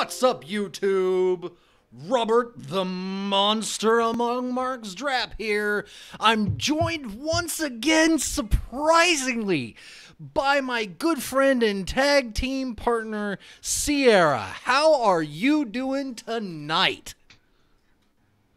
What's up, YouTube? Robert the Monster Among Mark's Drap here. I'm joined once again, surprisingly, by my good friend and tag team partner, Sierra. How are you doing tonight?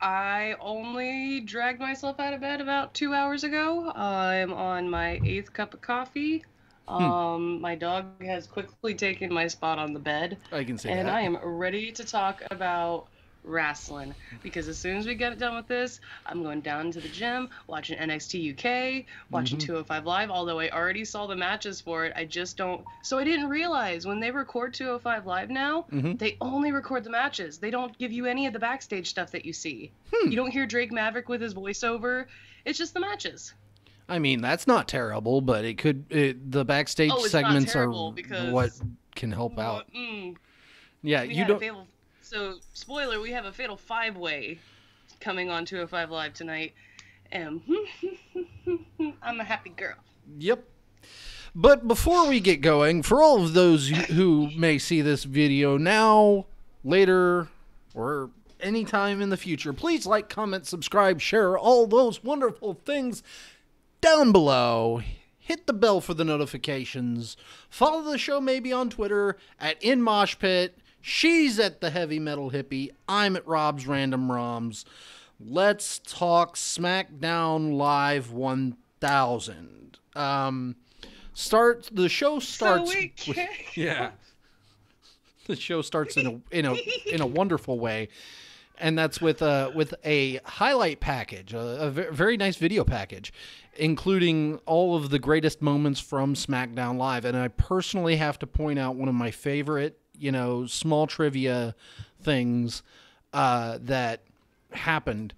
I only dragged myself out of bed about 2 hours ago. I'm on my 8th cup of coffee. My dog has quickly taken my spot on the bed. I can say and that. I am ready to talk about wrestling because as soon as we get it done with this, I'm going down to the gym, watching NXT UK, watching 205 Live, although I already saw the matches for it. I just don't. So I didn't realize when they record 205 Live now, they only record the matches. They don't give you any of the backstage stuff that you see. You don't hear Drake Maverick with his voiceover. It's just the matches. I mean, that's not terrible, but the backstage segments are what can help out. Yeah, you don't. So, spoiler, we have a fatal 5-way coming on 205 Live tonight, and I'm a happy girl. Yep. But before we get going, for all of those who may see this video now, later, or anytime in the future, please like, comment, subscribe, share, all those wonderful things down below. Hit the bell for the notifications. Follow the show maybe on Twitter at InMoshPit. She's at the Heavy Metal Hippie. I'm at Rob's Random ROMs. Let's talk Smackdown Live 1000. The show starts. Yeah. The show starts in a wonderful way, and that's with a highlight package, a very nice video package, including all of the greatest moments from SmackDown Live. And I personally have to point out one of my favorite, small trivia things that happened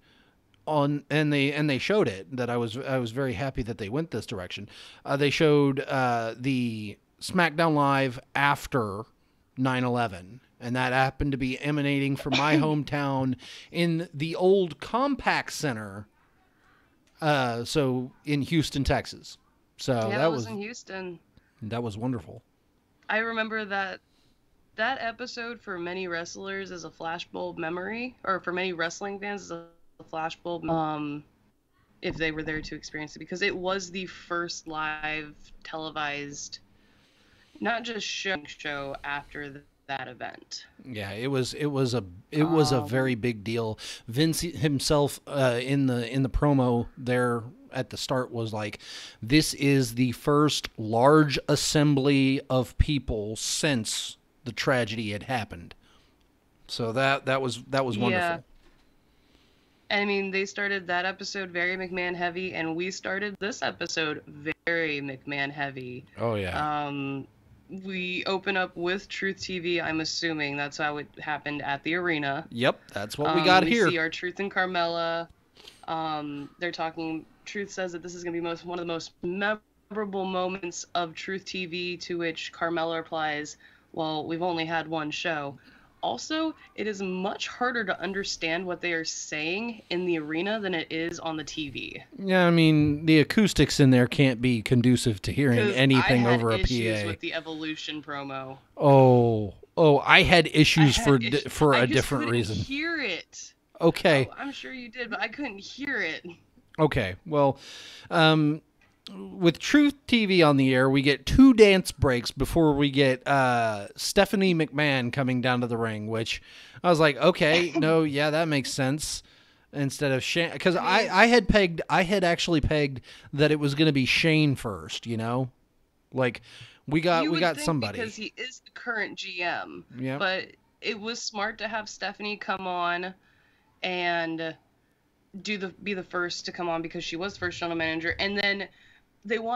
on, and they showed it. That I was very happy that they went this direction. They showed the SmackDown Live after 9/11, and that happened to be emanating from my hometown in the old Compaq Center. So in Houston, Texas. So yeah, that was in Houston. That was wonderful. I remember that episode for many wrestlers is a flashbulb memory, or for many wrestling fans is a flashbulb. If they were there to experience it, because it was the first live televised, not just show after that event. Yeah, it was a very big deal. Vince himself in the promo there at the start was like, "This is the first large assembly of people since the tragedy had happened." So that was wonderful. Yeah. I mean, they started that episode very McMahon heavy, and we started this episode very McMahon heavy. Oh yeah. We open up with Truth TV. I'm assuming that's how it happened at the arena. Yep, that's what we got here. We see our Truth and Carmella. They're talking. Truth says that this is going to be one of the most memorable moments of Truth TV, to which Carmella replies, "Well, we've only had one show." Also, it is much harder to understand what they are saying in the arena than it is on the TV. Yeah, I mean, the acoustics in there can't be conducive to hearing anything over a PA. I had issues with the Evolution promo. Oh, I had issues for a different reason. I couldn't hear it. Okay. Oh, I'm sure you did, but I couldn't hear it. Okay, well, with Truth TV on the air, we get 2 dance breaks before we get Stephanie McMahon coming down to the ring, which I was like, okay, no, yeah, that makes sense. Instead of Shane, because I had actually pegged that it was going to be Shane first, like we got somebody, because he is the current GM. Yeah, but it was smart to have Stephanie come on and be the first to come on, because she was first general manager, and then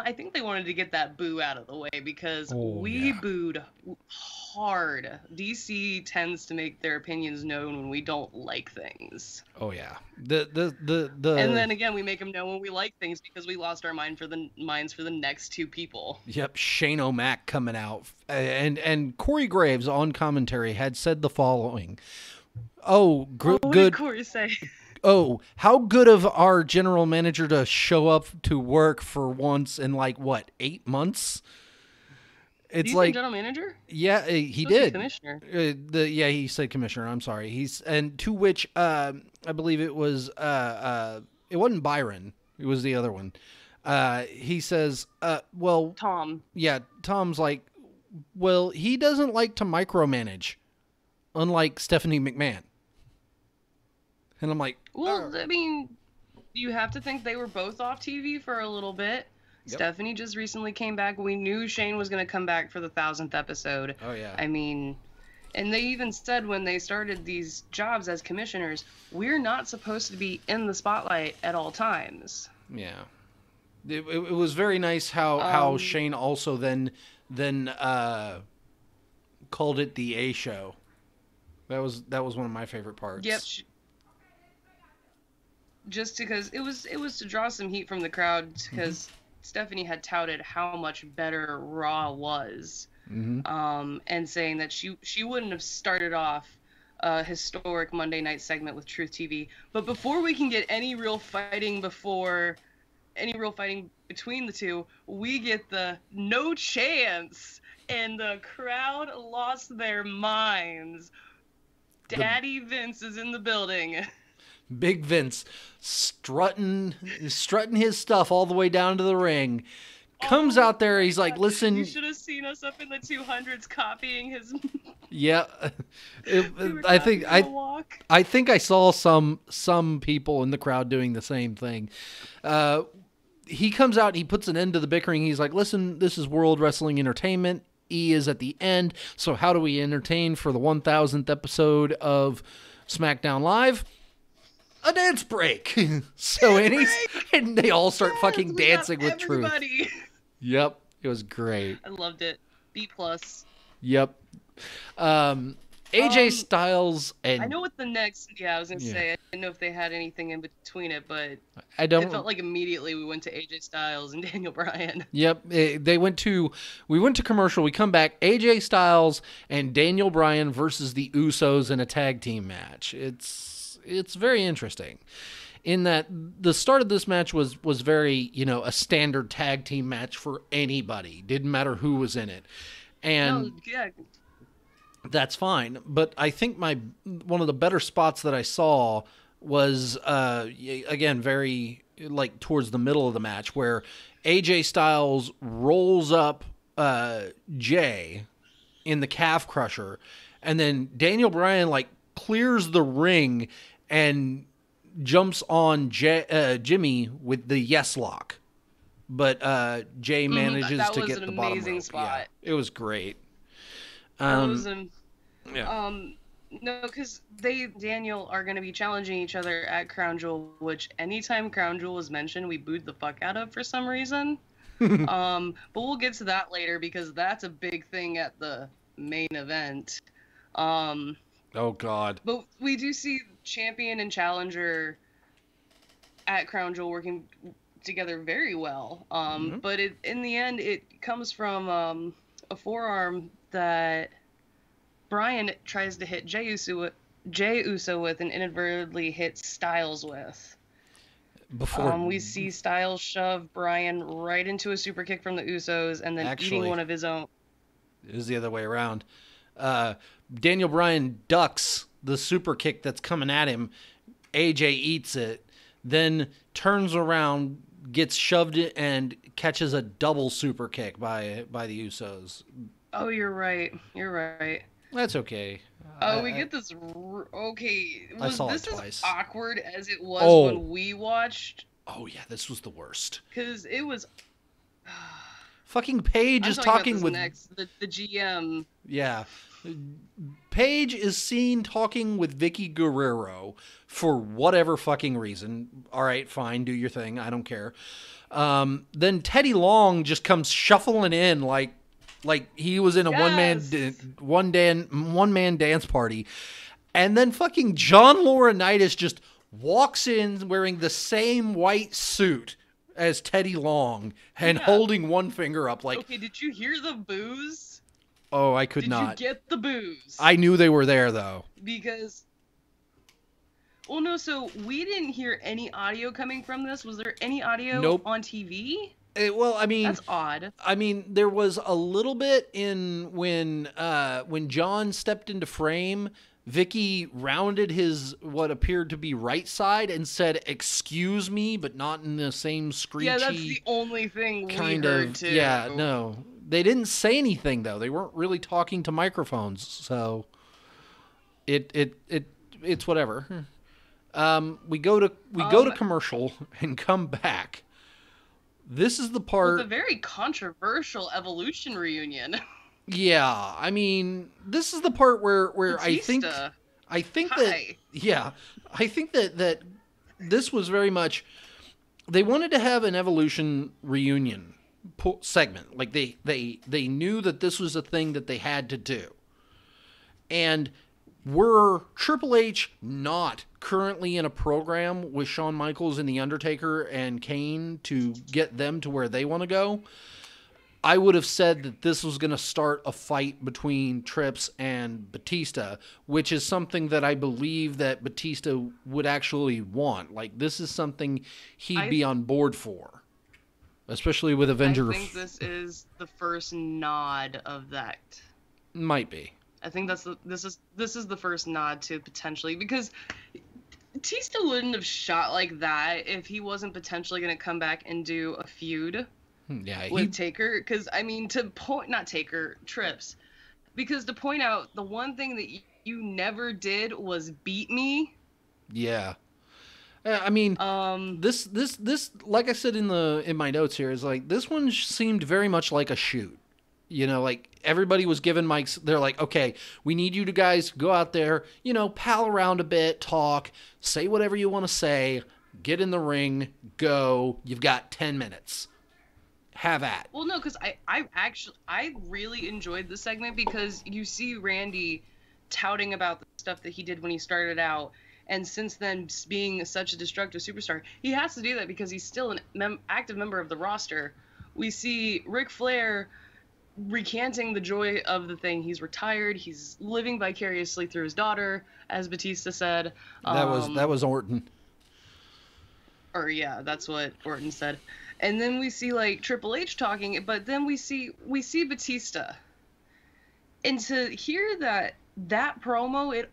I think they wanted to get that boo out of the way, because we booed hard. DC tends to make their opinions known when we don't like things. Oh yeah. And then again, we make them know when we like things, because we lost our minds for the next 2 people. Yep, Shane O'Mac coming out, and Corey Graves on commentary had said the following: What did Corey say? Oh, how good of our general manager to show up to work for once in 8 months? Did It's you say like, general manager? yeah, he Supposed to be did. commissioner. Yeah, he said commissioner. I'm sorry. And to which I believe it was it wasn't Byron. It was the other one. He says, well, Tom. yeah, Tom's like, well, he doesn't like to micromanage, unlike Stephanie McMahon. And I'm like, Well, I mean, you have to think they were both off TV for a little bit. Yep. Stephanie just recently came back. We knew Shane was going to come back for the 1000th episode. oh yeah, I mean, and they even said when they started these jobs as commissioners, we're not supposed to be in the spotlight at all times. yeah. It was very nice how Shane also then called it the A show. That was one of my favorite parts. Yep. Just because it was to draw some heat from the crowd, because Stephanie had touted how much better Raw was, and saying that she wouldn't have started off a historic Monday night segment with Truth TV. But before we can get any real fighting between the two, we get the no chance, and the crowd lost their minds. Daddy Vince is in the building. Big Vince strutting his stuff all the way down to the ring. Comes out there, he's like, listen. You should have seen us up in the 200s copying his. Yeah. I think I saw some people in the crowd doing the same thing. He comes out, he puts an end to the bickering. He's like, listen, this is World Wrestling Entertainment. E is at the end. So how do we entertain for the 1000th episode of SmackDown Live? A dance break. And they all start fucking dancing with everybody. Truth. Yep. It was great. I loved it. B+. Yep. AJ Styles and I know what the next. Yeah, I was gonna say I didn't know if they had anything in between it, but I don't. It felt like immediately we went to AJ Styles and Daniel Bryan. Yep, we went to commercial. We come back. AJ Styles and Daniel Bryan versus the Usos in a tag team match. It's very interesting. In that the start of this match was very, a standard tag team match for anybody. Didn't matter who was in it, and. No, yeah. That's fine, but I think one of the better spots that I saw was again very like towards the middle of the match where AJ Styles rolls up Jay in the calf crusher, and then Daniel Bryan like clears the ring and jumps on Jimmy with the yes lock, but Jay manages to get the bottom rope. That was an amazing spot. Yeah, it was great. No, because Daniel are going to be challenging each other at Crown Jewel, which anytime Crown Jewel is mentioned, we booed the fuck out of for some reason. But we'll get to that later because that's a big thing at the main event. Oh God. But we do see champion and challenger at Crown Jewel working together very well. But in the end, it comes from a forearm that Bryan tries to hit Jey Uso with and inadvertently hits Styles with. Before we see Styles shove Bryan right into a super kick from the Usos and then eating one of his own. It was the other way around. Daniel Bryan ducks the super kick that's coming at him. AJ eats it, then turns around, gets shoved and catches a double super kick by the Usos. Oh, you're right. That's okay. We get this. Okay, I saw this it twice. As awkward as it was when we watched? Oh yeah, this was the worst. Because it was. Fucking Paige is talking with the GM. Yeah, Paige is seen talking with Vicky Guerrero for whatever fucking reason. All right, fine, do your thing. I don't care. Then Teddy Long just comes shuffling in like he was in a one man dance party, and then fucking John Laurinaitis just walks in wearing the same white suit as Teddy Long and holding one finger up like. Okay, did you hear the boos? Oh, I could not. Did you get the boos? I knew they were there though. Because. Well, no. So we didn't hear any audio coming from this. Was there any audio on TV? Well, That's odd. I mean, there was a little bit in when John stepped into frame. Vicky rounded his what appeared to be right side and said, "Excuse me," but not in the same Yeah, that's screechy the only thing we kind heard of. too. Yeah, no, they didn't say anything though. They weren't really talking to microphones, so it's whatever. We go to commercial and come back. This is the part. With a very controversial Evolution reunion. Yeah, I mean, this is the part where Batista. I think Hi. that yeah, I think that this was very much they wanted to have an Evolution reunion segment. Like they knew that this was a thing that they had to do. And were Triple H not currently in a program with Shawn Michaels and The Undertaker and Kane to get them to where they want to go, I would have said that this was going to start a fight between Trips and Batista, which is something that I believe that Batista would actually want. Like, this is something he'd be on board for, especially with Avenger. I think this is the first nod of that. Might be. I think this is the first nod to potentially, because Batista wouldn't have shot like that if he wasn't potentially going to come back and do a feud. Yeah, with Taker, because I mean, not Taker, Trips, because to point out the one thing that you never did was beat me. Yeah, I mean, this like I said in my notes here is like this one seemed very much like a shoot. You know, like everybody was given mics. They're like, okay, we need you to guys go out there, pal around a bit, talk, say whatever you want to say, get in the ring, go. You've got 10 minutes. Have at. Well, no, because I really enjoyed the segment because you see Randy touting about the stuff that he did when he started out, and since then being such a destructive superstar, he has to do that because he's still an active member of the roster. We see Ric Flair recanting the joy of the thing. He's retired. He's living vicariously through his daughter, as Batista said. That was Orton. Or yeah, that's what Orton said. And then we see like Triple H talking, but then we see Batista. And to hear that promo,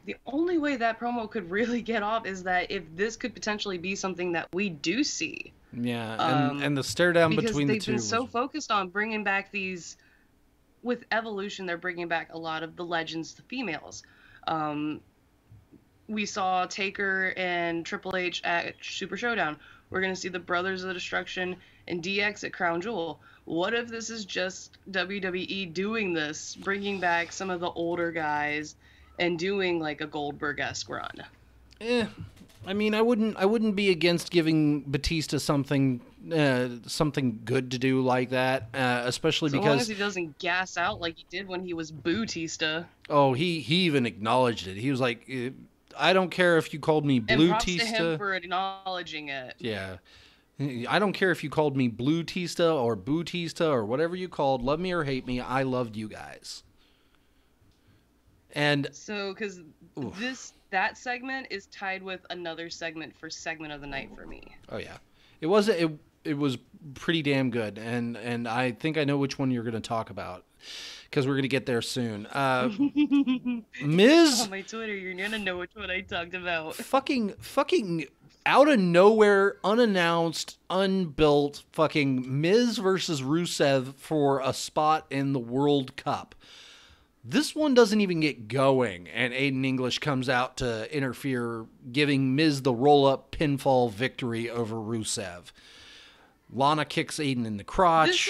the only way that promo could really get off is that if this could potentially be something that we do see. Yeah, and the stare down between the two. Because they've been so focused on bringing back these, with Evolution, they're bringing back a lot of the legends, the females. We saw Taker and Triple H at Super Showdown. We're going to see the Brothers of Destruction and DX at Crown Jewel. What if this is just WWE doing this, bringing back some of the older guys and doing like a Goldberg-esque run? I mean, I wouldn't be against giving Batista something good to do like that, especially because... As long as he doesn't gas out like he did when he was Bootista. Oh, he even acknowledged it. He was like... I don't care if you called me Blue Tista. And props to him for acknowledging it. Yeah. I don't care if you called me Blue Tista or Boo Tista or whatever you called. Love me or hate me. I loved you guys. And so, because that segment is tied with another segment for segment of the night for me. Oh yeah, it was pretty damn good, and I think I know which one you're going to talk about. Because we're going to get there soon. Miz... On my Twitter, you're going to know which one I talked about. Fucking out of nowhere, unannounced, unbuilt, fucking Miz versus Rusev for a spot in the World Cup. This one doesn't even get going, and Aiden English comes out to interfere, giving Miz the roll-up pinfall victory over Rusev. Lana kicks Aiden in the crotch.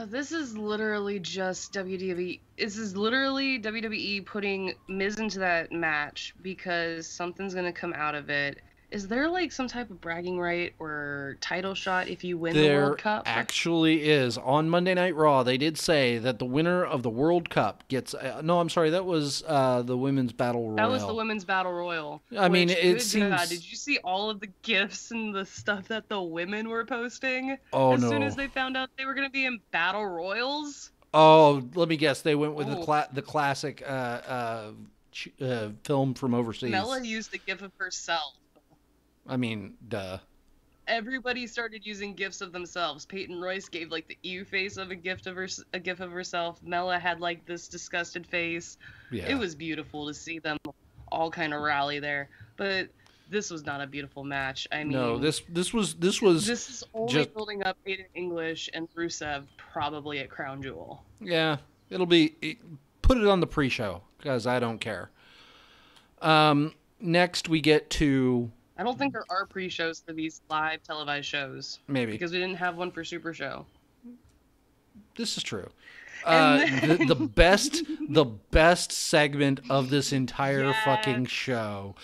This is literally just WWE. This is literally WWE putting Miz into that match because something's going to come out of it. Is there like some type of bragging right or title shot if you win the World Cup? There actually is. On Monday Night Raw, they did say that the winner of the World Cup gets... no, I'm sorry. That was the Women's Battle Royal. That was the Women's Battle Royal. I mean, it seems... God, did you see all of the GIFs and the stuff that the women were posting? Oh, as no. soon as they found out they were going to be in Battle Royals? Oh, let me guess. They went with the classic film from overseas. Mella used the GIF of herself. I mean, duh. Everybody started using gifs of themselves. Peyton Royce gave like the ew face of a gif of herself. Mela had like this disgusted face. It Yeah. was beautiful to see them all kind of rally there. But this was not a beautiful match. I No, mean, this was this is only just building up Aiden English and Rusev probably at Crown Jewel. yeah. Put it on the pre-show because I don't care. Next we get to I don't think there are pre-shows for these live televised shows maybe because we didn't have one for Super Show. this is true. And The best segment of this entire Yes. fucking show.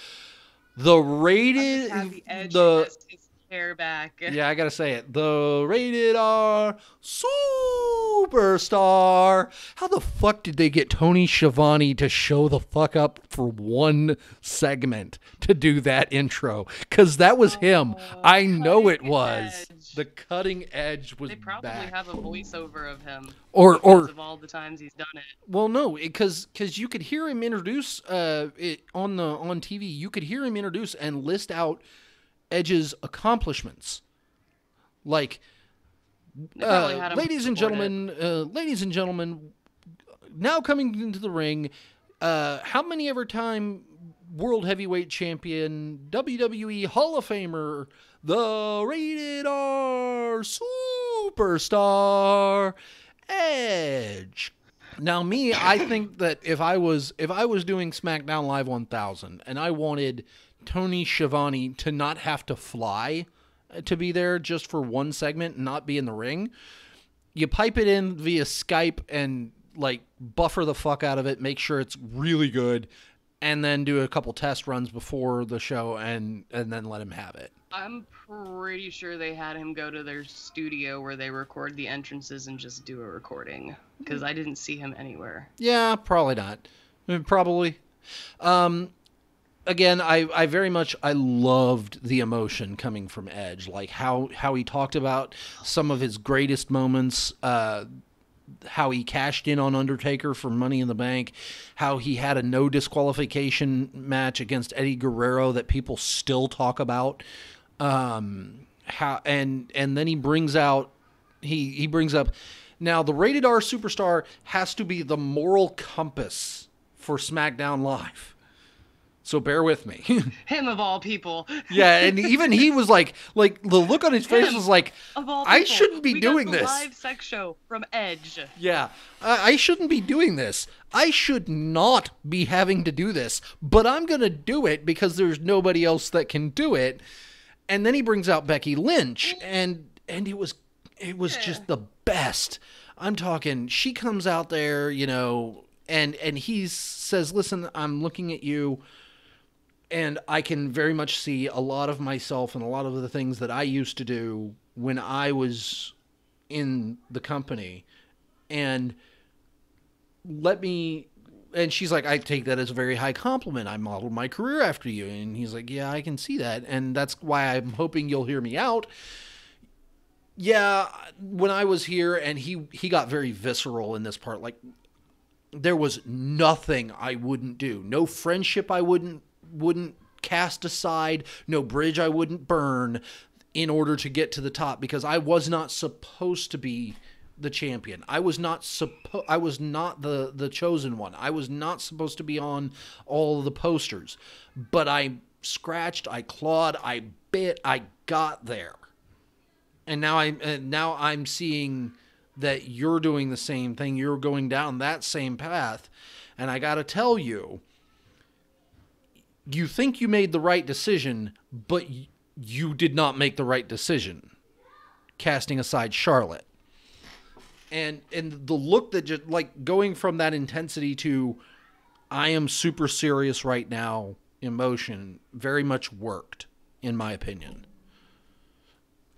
The rated Happy Edge the has his hair back. yeah, I gotta say it. The rated R superstar. How the fuck did they get Tony Schiavone to show the fuck up for one segment to do that intro? Because that was him. I know it Cutting was. Edge. The cutting edge was They probably back. have a voiceover of him Or because of all the times he's done it. well, no, because you could hear him introduce it on TV. You could hear him introduce and list out Edge's accomplishments, like They probably had him ladies and record gentlemen, now coming into the ring, how many ever time world heavyweight champion, WWE Hall of Famer, the rated R superstar Edge. Now me, I think that if I was doing SmackDown Live 1000 and I wanted Tony Schiavone to not have to fly to be there just for one segment and not be in the ring, you pipe it in via Skype and like buffer the fuck out of it, make sure it's really good, and then do a couple test runs before the show and then let him have it. I'm pretty sure they had him go to their studio where they record the entrances and just do a recording because I didn't see him anywhere. Yeah, probably not. Probably. Again, I very much I loved the emotion coming from Edge, like how he talked about some of his greatest moments, how he cashed in on Undertaker for Money in the Bank, how he had a no disqualification match against Eddie Guerrero that people still talk about, how and then he brings out he brings up now the rated R superstar has to be the moral compass for SmackDown Live. So bear with me. Him of all people. Yeah, and even he was like the look on his face was like, Of all people. I shouldn't be We doing got the this. live sex show from Edge. Yeah, I shouldn't be doing this. I should not be having to do this, but I'm going to do it because there's nobody else that can do it. And then he brings out Becky Lynch, and it was just the best. I'm talking, she comes out there, and he says, listen, I'm looking at you, and I can very much see a lot of myself and a lot of the things that I used to do when I was in the company. And she's like, I take that as a very high compliment. I modeled my career after you. And he's like, yeah, I can see that. And that's why I'm hoping you'll hear me out. Yeah, when I was here, and he got very visceral in this part. Like, there was nothing I wouldn't do. No friendship I wouldn't cast aside, no bridge I wouldn't burn in order to get to the top, because I was not supposed to be the champion. I was not the chosen one. I was not supposed to be on all of the posters. But I scratched, I clawed, I bit, I got there. And now I'm seeing that you're doing the same thing. You're going down that same path. And I got to tell you, you think you made the right decision, but you did not make the right decision, casting aside Charlotte. And the look that just, like, going from that intensity to I am super serious right now emotion very much worked, in my opinion.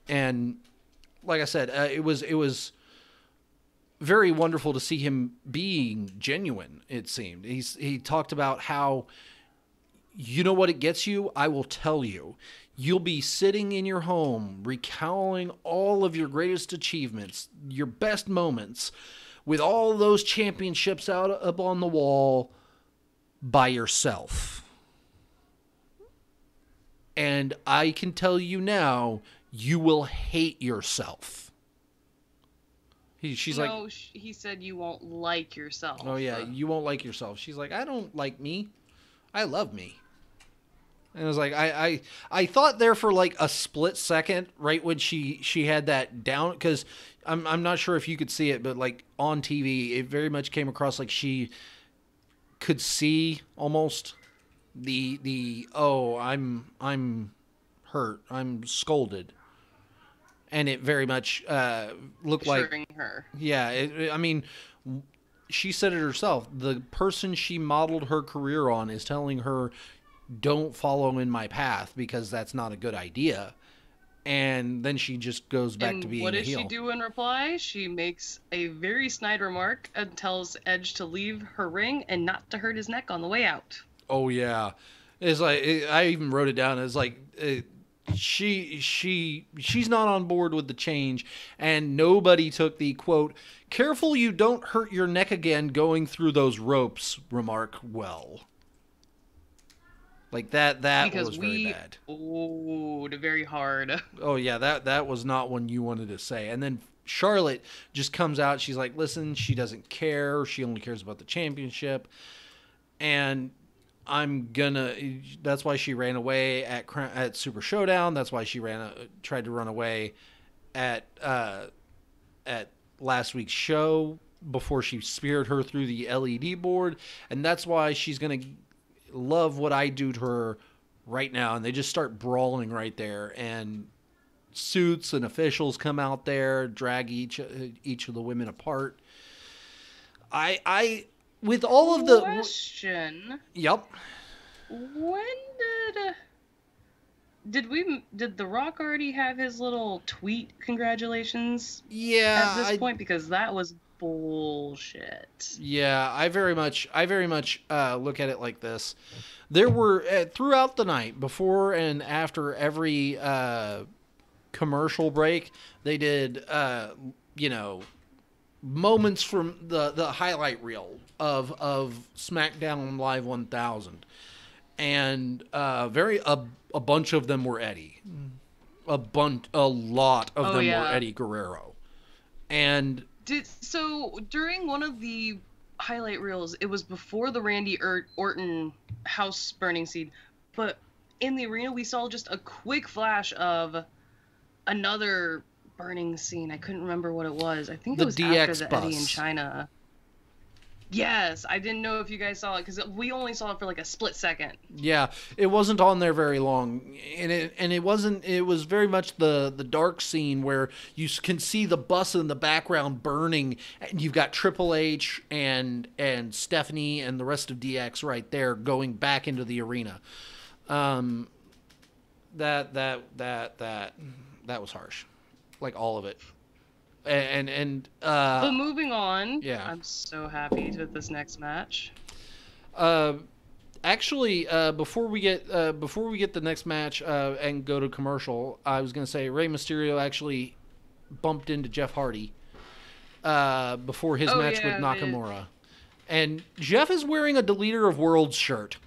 And like I said, it was very wonderful to see him being genuine, it seemed. He talked about how, you know what it gets you? I will tell you. You'll be sitting in your home recounting all of your greatest achievements, your best moments, with all those championships out up on the wall by yourself. And I can tell you now, you will hate yourself. She's like, no, he said you won't like yourself. oh yeah, you won't like yourself. She's like, I don't like me. I love me. And I was like, I thought there for like a split second, right when she had that down, because I'm not sure if you could see it, but like on TV, it very much came across like she could see almost the oh, I'm hurt, I'm scolded, and it very much looked like her. Yeah, I mean, she said it herself. The person she modeled her career on is telling her, don't follow in my path because that's not a good idea. And then she just goes back to being a heel. What does she do in reply? She makes a very snide remark and tells Edge to leave her ring and not to hurt his neck on the way out. Oh yeah, it's like I even wrote it down. It's like she's not on board with the change, and nobody took the quote, "Careful you don't hurt your neck again going through those ropes" remark well. Like that was very bad. Oh, very hard. Oh yeah, that was not one you wanted to say. And then Charlotte just comes out. She's like, listen, she doesn't care. She only cares about the championship. And that's why she ran away at Super Showdown. That's why she tried to run away at last week's show before she speared her through the LED board. And that's why she's going to love what I do to her right now. And they just start brawling right there, and suits and officials come out there, drag each of the women apart. I with all of the question. Yep. When did The Rock already have his little tweet congratulations? Yeah. At this point, because that was bullshit. Yeah, I very much look at it like this. There were throughout the night, before and after every commercial break, they did moments from the highlight reel of SmackDown Live 1000, and a bunch of them were Eddie. A lot of them were Eddie Guerrero, and. So during one of the highlight reels, it was before the Randy Orton house burning scene, but in the arena we saw just a quick flash of another burning scene. I couldn't remember what it was. I think it was DX after the bus. Eddie in China. Yes, I didn't know if you guys saw it because we only saw it for like a split second. Yeah, it wasn't on there very long, and it wasn't. It was very much the dark scene where you can see the bus in the background burning, and you've got Triple H and Stephanie and the rest of DX right there going back into the arena. That was harsh, like all of it. But moving on, yeah, I'm so happy with this next match. Actually, before we get the next match and go to commercial, I was gonna say Rey Mysterio actually bumped into Jeff Hardy before his match with Nakamura, and Jeff is wearing a Deleter of Worlds shirt.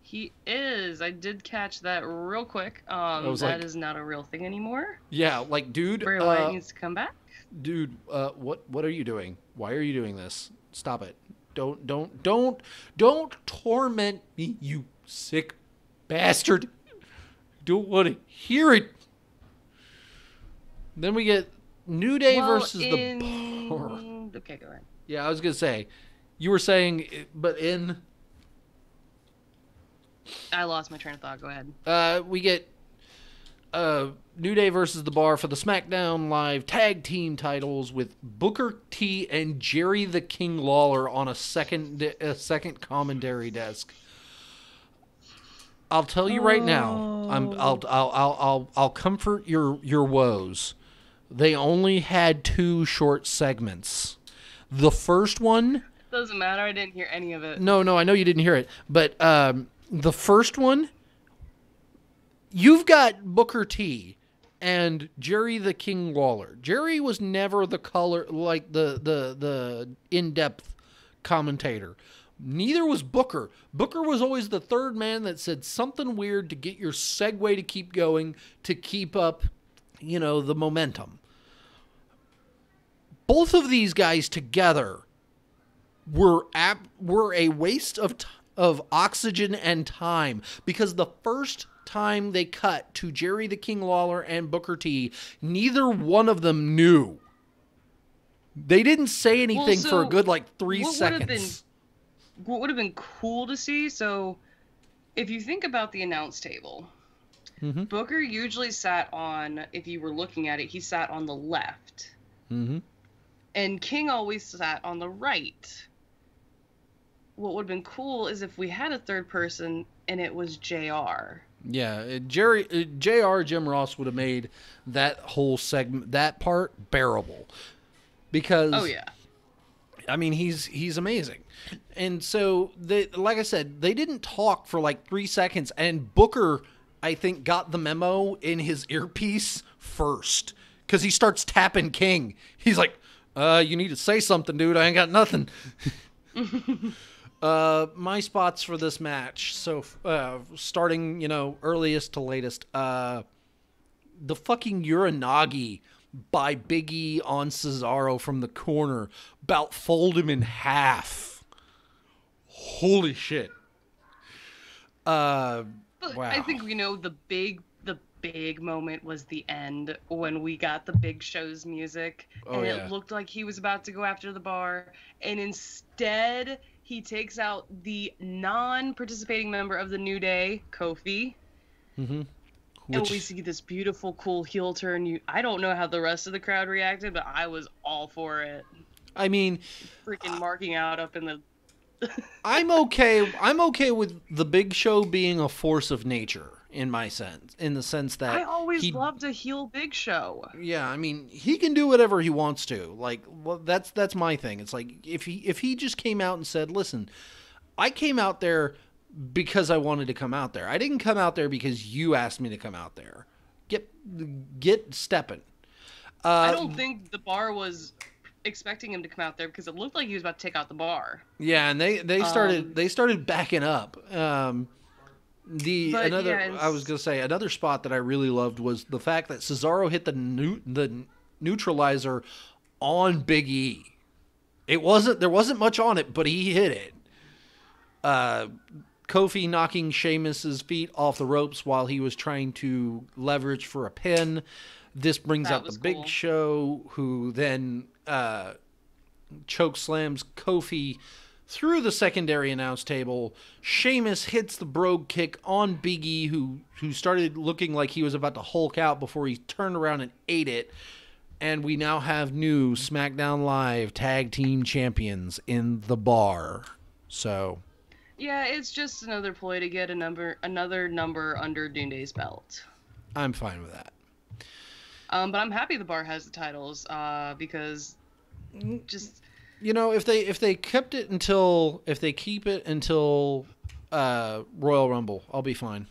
He is. I did catch that real quick. That is not a real thing anymore. Yeah, like, dude. Bray Wyatt needs to come back. Dude, what are you doing? Why are you doing this? Stop it. Don't torment me, you sick bastard. Don't want to hear it. Then we get New Day versus the Bar. Okay, go ahead. Yeah, I was gonna say, you were saying, but in. I lost my train of thought. Go ahead. We get New Day versus the Bar for the SmackDown Live Tag Team titles with Booker T and Jerry the King Lawler on a second commentary desk. I'll tell you right now. I'll comfort your woes. They only had 2 short segments. The first one. Doesn't matter. I didn't hear any of it. No, I know you didn't hear it, but. The first one, you've got Booker T and Jerry the King Lawler. Jerry was never the in-depth commentator. Neither was Booker. Booker was always the third man that said something weird to get your segue to keep going, to keep up, the momentum. Both of these guys together were a waste of oxygen and time, because the first time they cut to Jerry the King Lawler and Booker T, neither one of them knew. They didn't say anything for a good 3 seconds. What would have been cool to see? So, if you think about the announce table, mm-hmm. Booker usually sat on, if you were looking at it, he sat on the left. Mm-hmm. And King always sat on the right. What would have been cool is if we had a third person and it was JR. Yeah, JR, Jim Ross would have made that whole segment, that part, bearable. Because, oh yeah, I mean, he's amazing. And so, like I said, they didn't talk for 3 seconds, and Booker, I think, got the memo in his earpiece first, because he starts tapping King. He's like, you need to say something, dude. I ain't got nothing. My spots for this match, so starting, earliest to latest, the fucking Uranagi by Big E on Cesaro from the corner, about fold him in half. Holy shit. Wow. I think the big moment was the end, when we got the Big Show's music, and it looked like he was about to go after the bar, and instead he takes out the non-participating member of the New Day, Kofi. Mm-hmm. And we see this beautiful, cool heel turn. I don't know how the rest of the crowd reacted, but I was all for it. I mean, freaking marking out up in the. I'm okay with the Big Show being a force of nature in the sense that I always loved a heel Big Show. Yeah, I mean, he can do whatever he wants to. That's my thing. It's like if he just came out and said, "Listen, I came out there because I wanted to come out there. I didn't come out there because you asked me to come out there. Get stepping." I don't think the bar was expecting him to come out there, because it looked like he was about to take out the bar. Yeah, and they started backing up. I was gonna say, another spot that I really loved was the fact that Cesaro hit the neutralizer on Big E. There wasn't much on it, but he hit it. Kofi knocking Sheamus's feet off the ropes while he was trying to leverage for a pin. This brings out the Big Show, who then choke slams Kofi through the secondary announce table. Sheamus hits the brogue kick on Big E, who started looking like he was about to Hulk out before he turned around and ate it. And we now have new SmackDown Live Tag Team Champions in the bar. So, yeah, it's just another ploy to get another number under Dunday's belt. I'm fine with that. But I'm happy the bar has the titles, because just if they keep it until Royal Rumble, I'll be fine.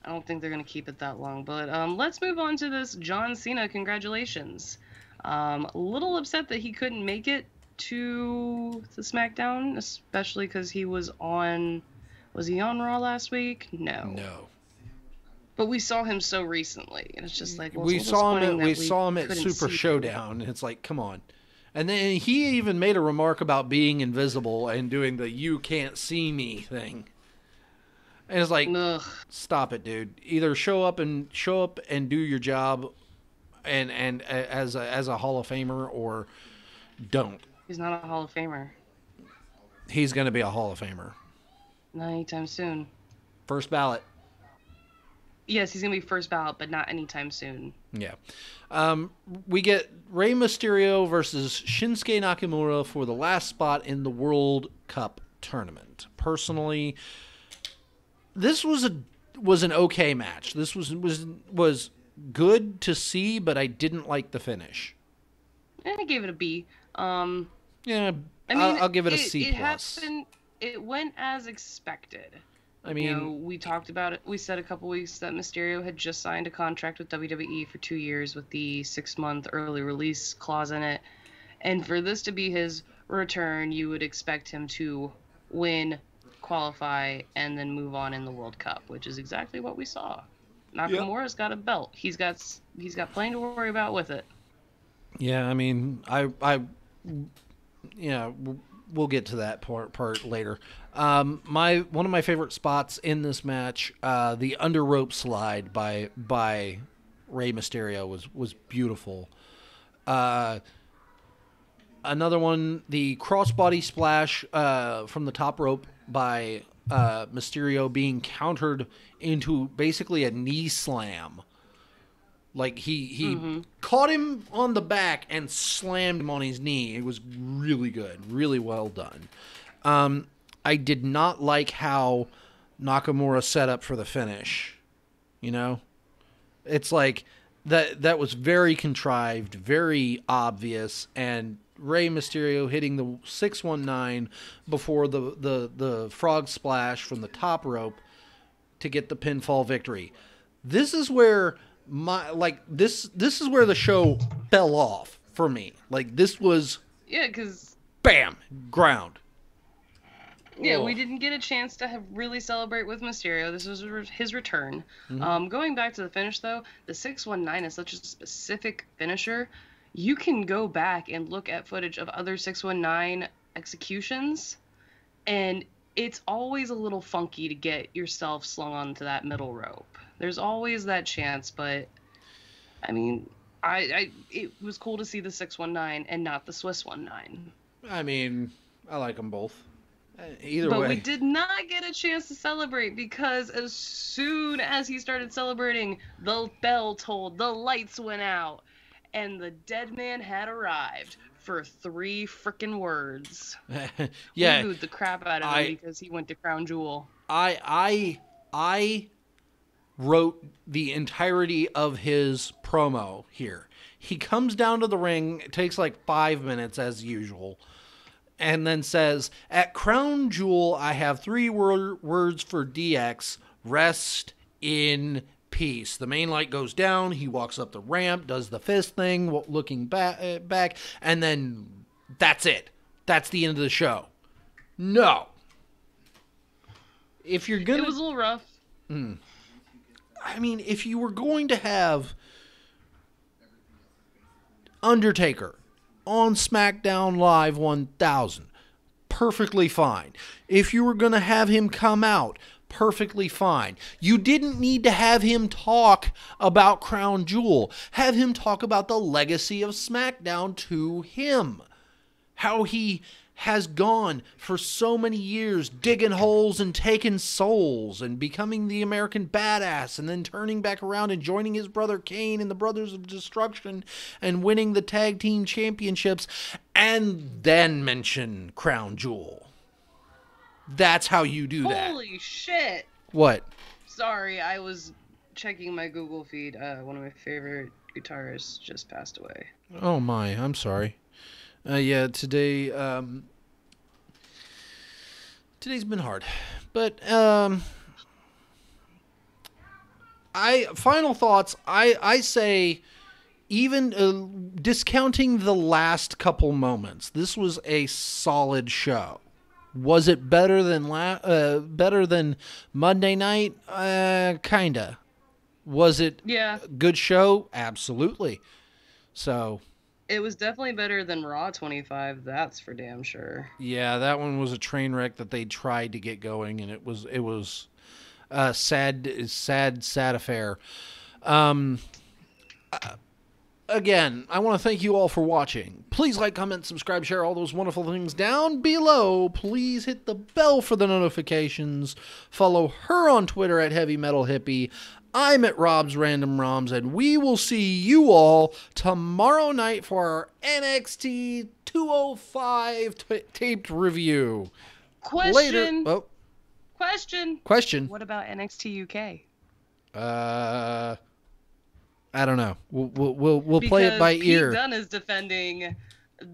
I don't think they're gonna keep it that long. But let's move on to this John Cena. Congratulations. A little upset that he couldn't make it to the SmackDown, especially because he was on. Was he on Raw last week? No. But we saw him so recently, and it's just like, well, we saw him at Super Showdown, and it's like, come on. And then he even made a remark about being invisible and doing the "you can't see me" thing. And it's like, ugh. Stop it, dude. Either show up and do your job, and as a Hall of Famer, or don't. He's not a Hall of Famer. He's going to be a Hall of Famer. Not anytime soon. First ballot. Yes, he's going to be first ballot, but not anytime soon. Yeah. We get Rey Mysterio versus Shinsuke Nakamura for the last spot in the World Cup tournament. Personally, this was an okay match. This was good to see, but I didn't like the finish. I gave it a B. Yeah, I mean, I'll give it a C+. It went as expected. I mean, we talked about it. We said a couple weeks that Mysterio had just signed a contract with WWE for 2 years with the 6-month early release clause in it. And for this to be his return, you would expect him to win, qualify, and then move on in the World Cup, which is exactly what we saw. Nakamura's got a belt. He's got plenty to worry about with it. Yeah, I mean, yeah, we'll get to that part later. One of my favorite spots in this match, the under rope slide by Rey Mysterio was beautiful. Another one, the crossbody splash from the top rope by Mysterio being countered into basically a knee slam. Like he caught him on the back and slammed him on his knee. It was really good, really well done. I did not like how Nakamura set up for the finish. You know, it's like that was very contrived, very obvious, and Rey Mysterio hitting the 619 before the frog splash from the top rope to get the pinfall victory. This is where this is where the show fell off for me. Like, this was because bam, ground. Yeah, we didn't get a chance to really celebrate with Mysterio. This was his return. Going back to the finish, though, the 619 is such a specific finisher. You can go back and look at footage of other 619 executions, and it's always a little funky to get yourself slung onto that middle rope. There's always that chance, but I mean, it was cool to see the 619 and not the Swiss 19. I mean, I like them both. Either way. But we did not get a chance to celebrate because as soon as he started celebrating, the bell tolled, the lights went out, and the dead man had arrived for 3 frickin' words. Yeah. We booed the crap out of him because he went to Crown Jewel. I wrote the entirety of his promo here. He comes down to the ring, it takes like 5 minutes as usual, and then says, "At Crown Jewel, I have 3 words for DX, rest in peace." The main light goes down, he walks up the ramp, does the fist thing, looking back, and then that's it. That's the end of the show. No. If you're gonna... It was a little rough. I mean, if you were going to have Undertaker on SmackDown Live 1000, perfectly fine. If you were going to have him come out, perfectly fine. You didn't need to have him talk about Crown Jewel. Have him talk about the legacy of SmackDown to him. How he has gone for so many years digging holes and taking souls and becoming the American badass and then turning back around and joining his brother Kane in the Brothers of Destruction and winning the tag team championships, and then mention Crown Jewel. That's how you do that. Holy shit. What? Sorry, I was checking my Google feed. One of my favorite guitarists just passed away. Oh my, I'm sorry. Yeah, today's been hard, but final thoughts. I say, even discounting the last couple moments, this was a solid show. Was it better than Monday night? Kinda. Was it a good show? Absolutely. So. It was definitely better than Raw 25, that's for damn sure. Yeah, that one was a train wreck that they tried to get going, and it was a sad affair. Again, I want to thank you all for watching. Please like, comment, subscribe, share all those wonderful things down below. Please hit the bell for the notifications. Follow her on Twitter at Heavy Metal Hippie. I'm at Rob's Random ROMs, and we will see you all tomorrow night for our NXT 205 taped review. Question. Later. Oh. Question. What about NXT UK? I don't know. We'll play it by ear. Pete Dunne is defending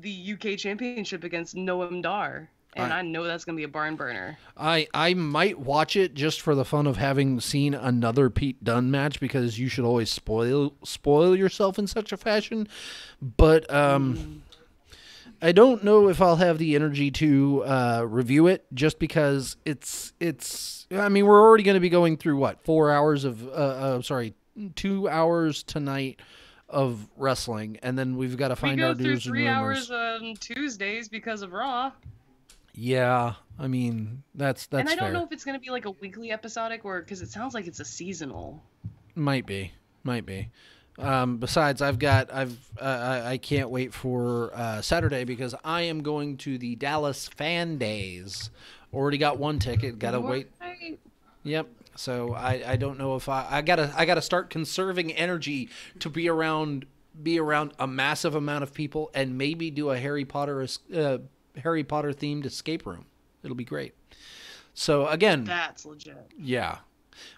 the UK Championship against Noam Dar. And I know that's going to be a barn burner. I might watch it just for the fun of having seen another Pete Dunne match, because you should always spoil yourself in such a fashion. But I don't know if I'll have the energy to review it, just because it's. I mean, we're already going to be going through what 4 hours of 2 hours tonight of wrestling, and then we've got to find our news and rumors. 3 hours on Tuesdays because of Raw. Yeah, I mean that's and I don't fair. know if it's going to be like a weekly episodic or because it sounds like it's a seasonal. Might be. Besides, I can't wait for Saturday, because I am going to the Dallas Fan Days. Already got one ticket. Gotta wait. Yep. So I don't know if I gotta start conserving energy to be around a massive amount of people, and maybe do a Harry Potter themed escape room. It'll be great. So again, that's legit. Yeah.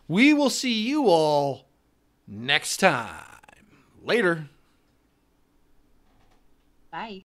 We will see you all next time. Later. Bye.